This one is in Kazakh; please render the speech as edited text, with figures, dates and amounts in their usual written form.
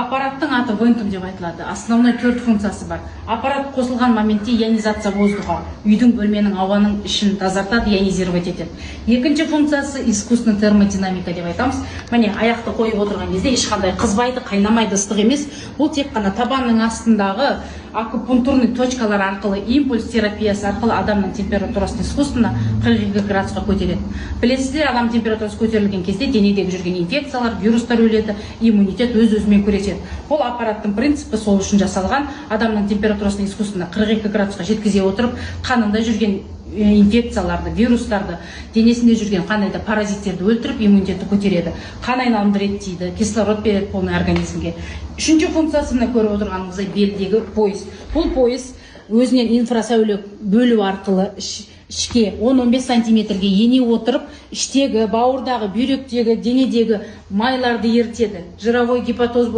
Аппараттың аты вентум деп айтылады. Основной 4 функциясы бар. Аппарат қосылған моментте ионизация воздуха, үйдің бөлменің ауаның ішін тазартады, ионизировать етеді. Екінші функциясы искусственный термодинамика деп айтамыз. Міне аяқты қойып отырған кезде ешқандай қызбайды, қайнамайды, ыстық емес. Бұл тек қана табанның астындағы акупунктурный точкалар арқылы, импульс терапиясы арқылы адамның температурасын искусственно 42 градусқа көтереді. Білесіздер, адам температурасы көтерілген кезде денедегі жүрген инфекциялар, вирустар өледі, иммунитет өз-өзімен күреседі. Бұл аппараттың принципі сол үшін жасалған. Адамның температурасын искусственно 42 градусқа жеткізе отырып, қанында жүрген инфекцияларды, вирустарды, денесінде жүрген қандай да паразиттерді өлтіріп, иммунитетті көтереді. Қан айналымды реттейді, кислород береді полный организмге. Үшінші функциясына көріп отырғанымыздай белдегі пояс. Бұл пояс өзінен инфрасәуле бөлу арқылы ішке 10-15 сантиметрге ене отырып, іштегі, бауырдағы, бүйректегі, денедегі майларды ертеді. Жировой гепатоз